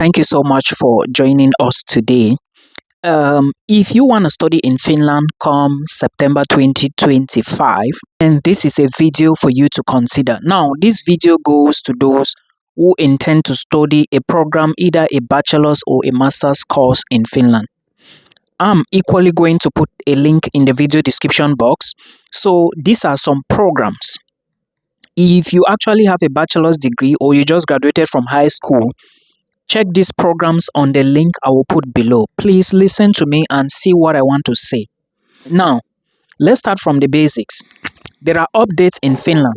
Thank you so much for joining us today. If you want to study in Finland come September 2025, and this is a video for you to consider. Now, this video goes to those who intend to study a program, either a bachelor's or a master's course in Finland. I'm equally going to put a link in the video description box. So these are some programs. If you actually have a bachelor's degree or you just graduated from high school, check these programs on the link I will put below. Please listen to me and see what I want to say. Now, let's start from the basics. There are updates in Finland.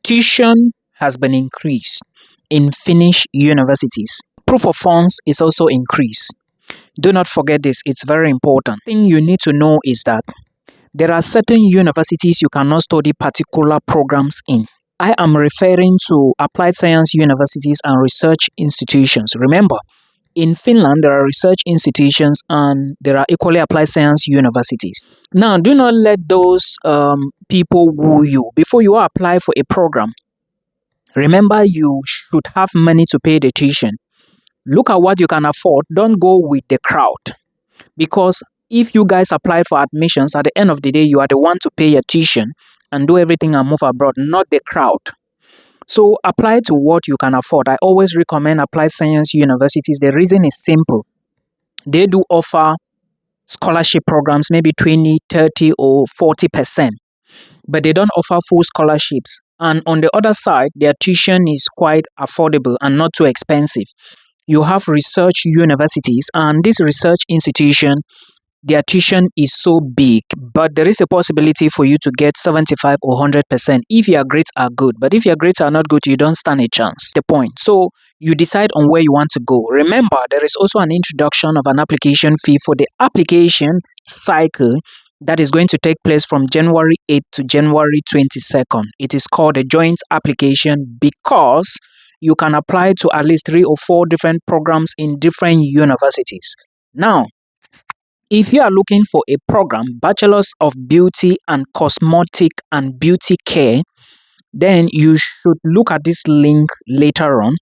Tuition has been increased in Finnish universities. Proof of funds is also increased. Do not forget this, it's very important. The thing you need to know is that there are certain universities you cannot study particular programs in. I am referring to applied science universities and research institutions. Remember, in Finland, there are research institutions and there are equally applied science universities. Now, do not let those people woo you. Before you apply for a program, remember you should have money to pay the tuition. Look at what you can afford. Don't go with the crowd. Because if you guys apply for admissions, at the end of the day, you are the one to pay your tuition and do everything and move abroad, not the crowd. So apply to what you can afford. I always recommend applied science universities. The reason is simple. They do offer scholarship programs, maybe 20, 30 or 40%, but they don't offer full scholarships. And on the other side, their tuition is quite affordable and not too expensive. You have research universities, and this research institution, their tuition is so big, but there is a possibility for you to get 75 or 100% if your grades are good. But if your grades are not good, you don't stand a chance. The point. So you decide on where you want to go. Remember, there is also an introduction of an application fee for the application cycle that is going to take place from January 8th to January 22nd. It is called a joint application because you can apply to at least 3 or 4 different programs in different universities. Now, if you are looking for a program, Bachelor's of Beauty and Cosmetic and Beauty Care, then you should look at this link later on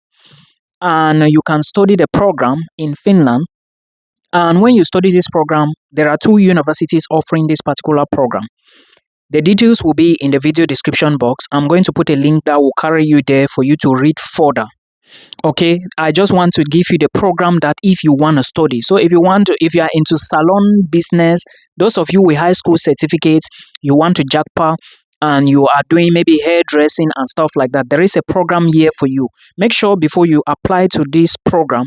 and you can study the program in Finland. And when you study this program, there are 2 universities offering this particular program. The details will be in the video description box. I'm going to put a link that will carry you there for you to read further. Okay, I just want to give you the program that if you want to study. So if you are into salon business, those of you with high school certificates, you want to japa and you are doing maybe hairdressing and stuff like that, there is a program here for you. Make sure before you apply to this program,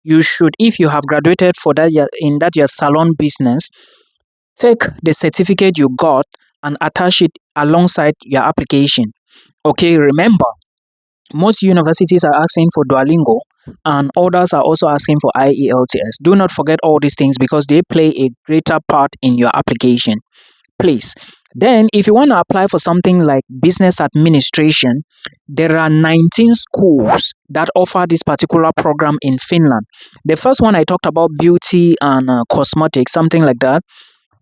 you should, if you have graduated for that year in that your salon business, take the certificate you got and attach it alongside your application. Okay, remember, most universities are asking for Duolingo and others are also asking for IELTS. Do not forget all these things because they play a greater part in your application. Please. Then, if you want to apply for something like business administration, there are 19 schools that offer this particular program in Finland. The first one I talked about, beauty and cosmetics, something like that.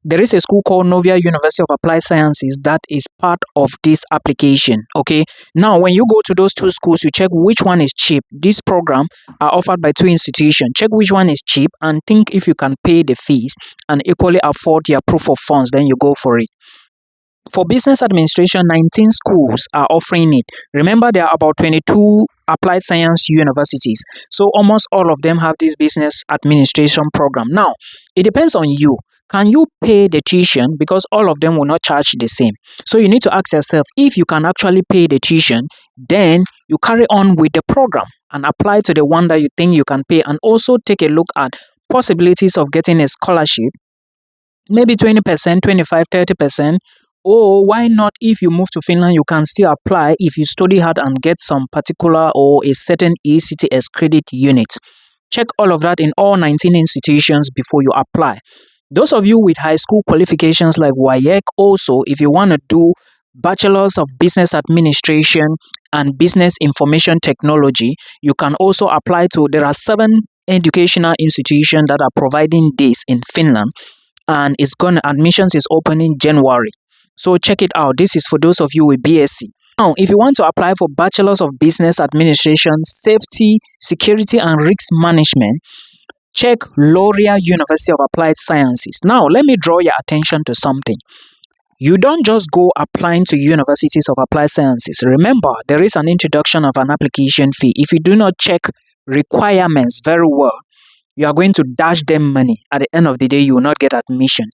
There is a school called Novia University of Applied Sciences that is part of this application. Okay. Now, when you go to those 2 schools, you check which one is cheap. This program are offered by 2 institutions. Check which one is cheap and think if you can pay the fees and equally afford your proof of funds, then you go for it. For business administration, 19 schools are offering it. Remember, there are about 22 applied science universities. So almost all of them have this business administration program. Now, it depends on you. Can you pay the tuition? Because all of them will not charge the same. So you need to ask yourself, if you can actually pay the tuition, then you carry on with the program and apply to the one that you think you can pay, and also take a look at possibilities of getting a scholarship, maybe 20%, 25, 30%. Or why not, if you move to Finland, you can still apply if you study hard and get some particular or a certain ECTS credit units. Check all of that in all 19 institutions before you apply. Those of you with high school qualifications like WAEC, also, if you want to do Bachelor's of Business Administration and Business Information Technology, you can also apply to, there are 7 educational institutions that are providing this in Finland, and admissions is opening January. So check it out. This is for those of you with BSc. Now, if you want to apply for Bachelor's of Business Administration, Safety, Security and Risk Management, check L'Oreal University of Applied Sciences. Now, let me draw your attention to something. You don't just go applying to universities of applied sciences. Remember, there is an introduction of an application fee. If you do not check requirements very well, you are going to dash them money. At the end of the day, you will not get admission.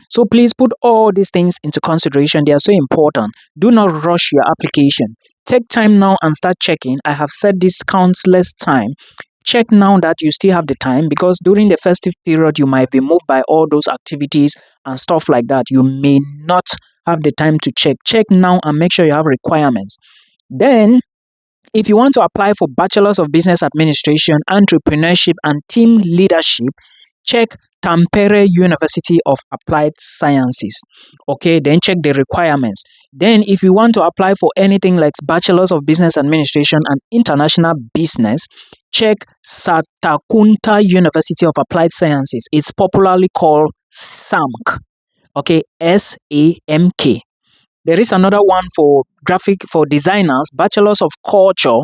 So please put all these things into consideration. They are so important. Do not rush your application. Take time now and start checking. I have said this countless times. Check now that you still have the time, because during the festive period, you might be moved by all those activities and stuff like that. You may not have the time to check. Check now and make sure you have requirements. Then, if you want to apply for Bachelor's of Business Administration, Entrepreneurship and Team Leadership, check Tampere University of Applied Sciences. Okay, then check the requirements. Then if you want to apply for anything like Bachelor's of Business Administration and International Business, check Satakunta University of Applied Sciences. It's popularly called SAMK. Okay, SAMK. There is another one for designers, Bachelor's of Culture,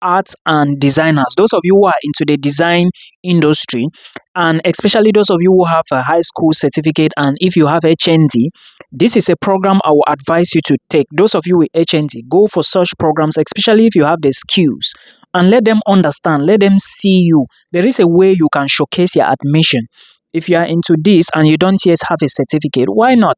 Arts and Designers. Those of you who are into the design industry, and especially those of you who have a high school certificate, and if you have HND, this is a program I will advise you to take. Those of you with HND, go for such programs, especially if you have the skills, and let them understand, let them see you. There is a way you can showcase your admission. If you are into this and you don't yet have a certificate, why not?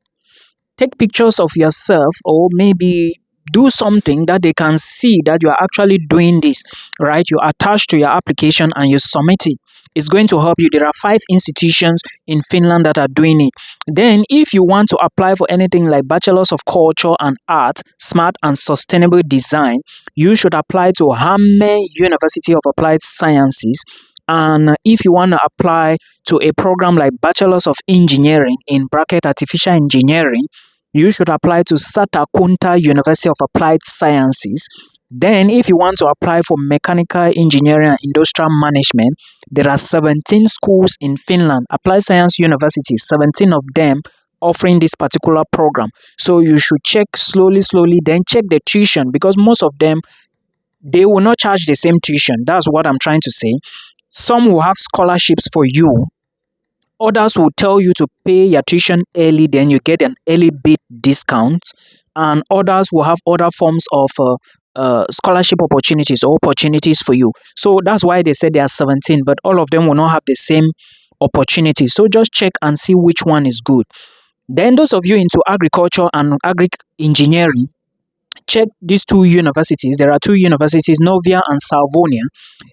Take pictures of yourself, or maybe do something that they can see that you are actually doing this, right? You attach to your application and you submit it. It's going to help you. There are 5 institutions in Finland that are doing it. Then if you want to apply for anything like Bachelor's of Culture and Art, Smart and Sustainable Design, you should apply to Hamme University of Applied Sciences. And if you want to apply to a program like Bachelor's of Engineering, in bracket Artificial Engineering, you should apply to Satakunta University of Applied Sciences. Then if you want to apply for Mechanical Engineering and Industrial Management, there are 17 schools in Finland, Applied Science Universities, 17 of them offering this particular program. So you should check slowly, then check the tuition, because most of them, they will not charge the same tuition. That's what I'm trying to say. Some will have scholarships for you. Others will tell you to pay your tuition early, then you get an early bit discount. And others will have other forms of scholarship opportunities or opportunities for you. So that's why they said there are 17, but all of them will not have the same opportunities. So just check and see which one is good. Then those of you into agriculture and agri-engineering, check these 2 universities. There are 2 universities, Novia and Salvonia.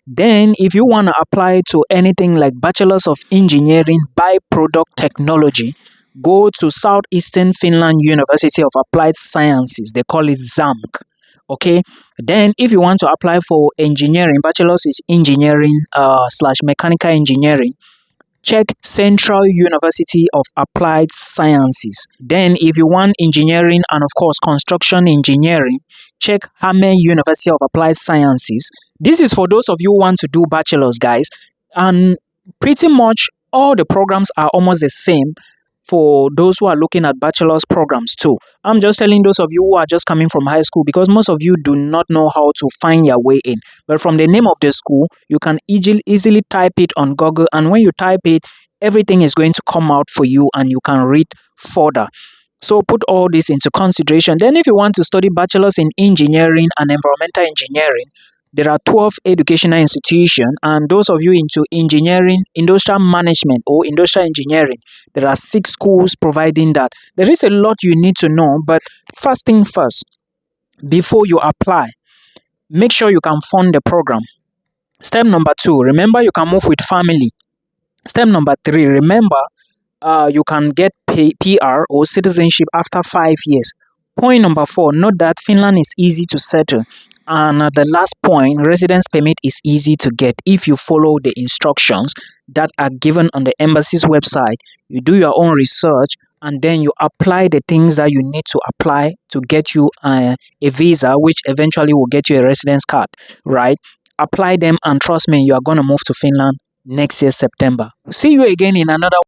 Then if you want to apply to anything like Bachelor's of Engineering Byproduct Technology, go to Southeastern Finland University of Applied Sciences. They call it ZAMK. Okay, then if you want to apply for engineering, Bachelor's is Engineering / Mechanical Engineering, check Central University of Applied Sciences. Then if you want engineering and of course construction engineering, check Hamme University of Applied Sciences. This is for those of you who want to do bachelor's, guys, and pretty much all the programs are almost the same for those who are looking at bachelor's programs too. I'm just telling those of you who are just coming from high school, because most of you do not know how to find your way in. But from the name of the school, you can easily type it on Google, and when you type it, everything is going to come out for you and you can read further. So put all this into consideration. Then if you want to study bachelor's in engineering and environmental engineering, there are 12 educational institutions, and those of you into engineering, industrial management or industrial engineering, there are 6 schools providing that. There is a lot you need to know, but first thing first, before you apply, make sure you can fund the program. Step number 2, remember you can move with family. Step number 3, remember you can get PR or citizenship after 5 years. Point number 4, note that Finland is easy to settle. And the last point, residence permit is easy to get if you follow the instructions that are given on the embassy's website. You do your own research and then you apply the things that you need to apply to get you a visa, which eventually will get you a residence card, right? Apply them and trust me, you are going to move to Finland next year, September. See you again in another